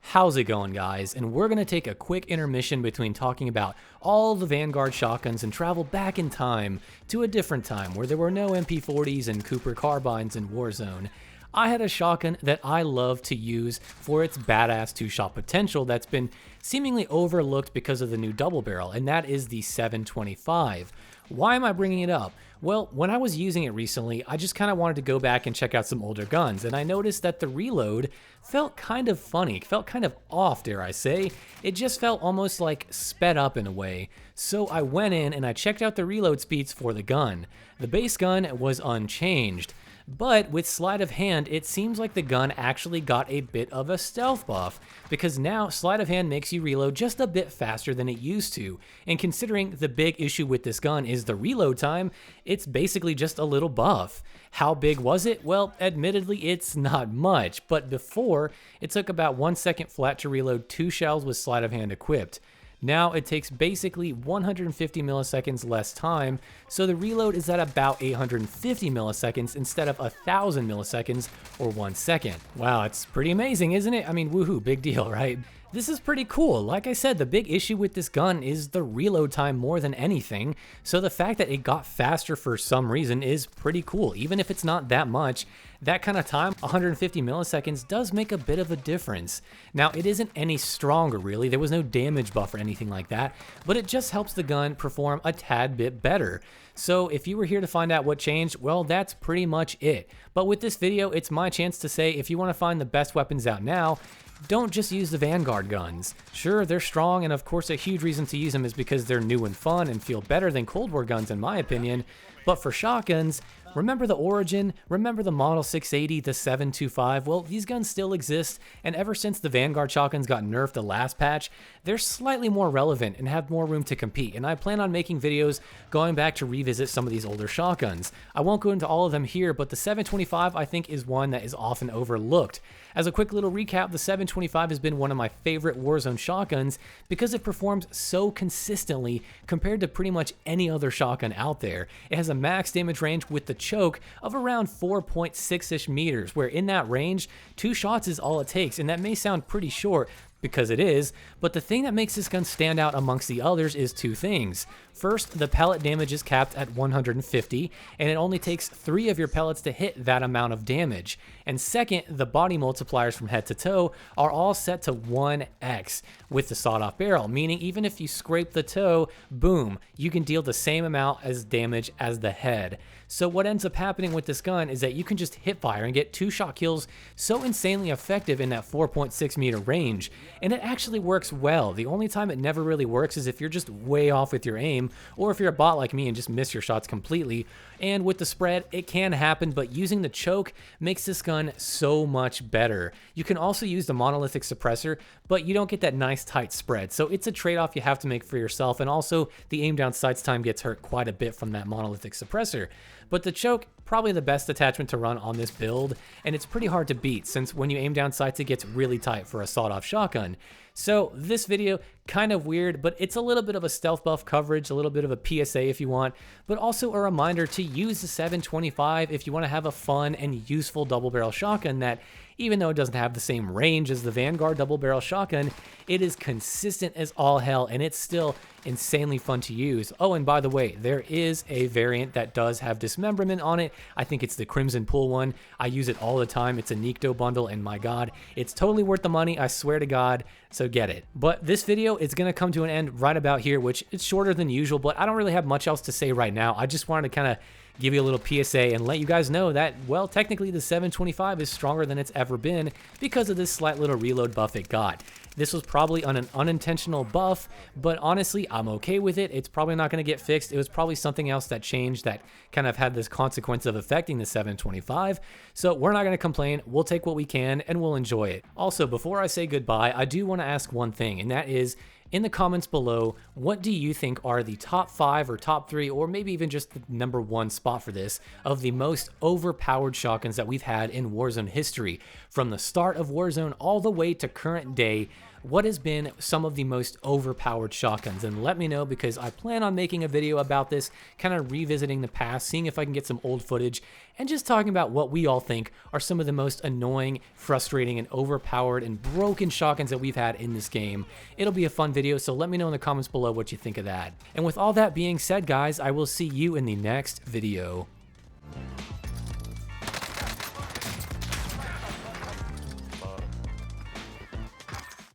How's it going, guys? And we're going to take a quick intermission between talking about all the Vanguard shotguns and travel back in time to a different time where there were no MP40s and Cooper carbines in Warzone. I had a shotgun that I love to use for its badass two-shot potential that's been seemingly overlooked because of the new double barrel, and that is the 725. Why am I bringing it up? Well, when I was using it recently, I just kind of wanted to go back and check out some older guns, and I noticed that the reload felt kind of funny, felt kind of off, dare I say. It just felt almost like sped up in a way. So I went in and I checked out the reload speeds for the gun. The base gun was unchanged, but with sleight of hand, it seems like the gun actually got a bit of a stealth buff, because now sleight of hand makes you reload just a bit faster than it used to. And considering the big issue with this gun is the reload time, it's basically just a little buff. How big was it? Well, admittedly, it's not much, but before, it took about 1 second flat to reload 2 shells with sleight of hand equipped. Now it takes basically 150 milliseconds less time, so the reload is at about 850 milliseconds instead of 1000 milliseconds or 1 second. Wow, it's pretty amazing, isn't it? I mean, woohoo, big deal, right? This is pretty cool. Like I said, the big issue with this gun is the reload time more than anything, so the fact that it got faster for some reason is pretty cool. Even if it's not that much, that kind of time, 150 milliseconds, does make a bit of a difference. Now, it isn't any stronger, really. There was no damage buff or anything like that, but it just helps the gun perform a tad bit better. So if you were here to find out what changed, well, that's pretty much it. But with this video, it's my chance to say, if you want to find the best weapons out now, don't just use the Vanguard guns. Sure, they're strong, and of course a huge reason to use them is because they're new and fun and feel better than Cold War guns in my opinion, but for shotguns, remember the Origin, remember the Model 680, the 725, well, these guns still exist, and ever since the Vanguard shotguns got nerfed the last patch, they're slightly more relevant and have more room to compete, and I plan on making videos going back to revisit some of these older shotguns. I won't go into all of them here, but the 725 I think is one that is often overlooked. As a quick little recap, the 725 has been one of my favorite Warzone shotguns because it performs so consistently compared to pretty much any other shotgun out there. It has a max damage range with the choke of around 4.6-ish meters, where in that range, 2 shots is all it takes, and that may sound pretty short, because it is, but the thing that makes this gun stand out amongst the others is 2 things. First, the pellet damage is capped at 150, and it only takes 3 of your pellets to hit that amount of damage. And second, the body multipliers from head to toe are all set to 1x with the sawed-off barrel, meaning even if you scrape the toe, boom, you can deal the same amount as damage as the head. So what ends up happening with this gun is that you can just hip fire and get 2-shot kills so insanely effective in that 4.6 meter range. And it actually works well. The only time it never really works is if you're just way off with your aim, or if you're a bot like me and just miss your shots completely. And with the spread, it can happen, but using the choke makes this gun so much better. You can also use the monolithic suppressor, but you don't get that nice tight spread. So it's a trade-off you have to make for yourself, and also the aim down sights time gets hurt quite a bit from that monolithic suppressor. But the choke, probably the best attachment to run on this build, and it's pretty hard to beat since when you aim down sights it gets really tight for a sawed-off shotgun. So this video, kind of weird, but it's a little bit of a stealth buff coverage, a little bit of a PSA if you want, but also a reminder to use the 725 if you want to have a fun and useful double barrel shotgun that, even though it doesn't have the same range as the Vanguard double barrel shotgun, it is consistent as all hell, and it's still insanely fun to use. Oh, and by the way, there is a variant that does have dismemberment on it. I think it's the Crimson Pool one. I use it all the time. It's a Nikto bundle, and my god, it's totally worth the money, I swear to god, so get it. But this video is going to come to an end right about here, which it's shorter than usual, but I don't really have much else to say right now. I just wanted to kind of give you a little PSA and let you guys know that, well, technically the 725 is stronger than it's ever been because of this slight little reload buff it got. This was probably an unintentional buff, but honestly, I'm okay with it. It's probably not going to get fixed. It was probably something else that changed that kind of had this consequence of affecting the 725. So we're not going to complain. We'll take what we can and we'll enjoy it. Also, before I say goodbye, I do want to ask one thing, and that is, in the comments below, what do you think are the top 5 or top 3, or maybe even just the number 1 spot for this, of the most overpowered shotguns that we've had in Warzone history? From the start of Warzone all the way to current day, what has been some of the most overpowered shotguns, and let me know, because I plan on making a video about this, kind of revisiting the past, seeing if I can get some old footage, and just talking about what we all think are some of the most annoying, frustrating, and overpowered and broken shotguns that we've had in this game. It'll be a fun video, so let me know in the comments below what you think of that. And with all that being said, guys, I will see you in the next video.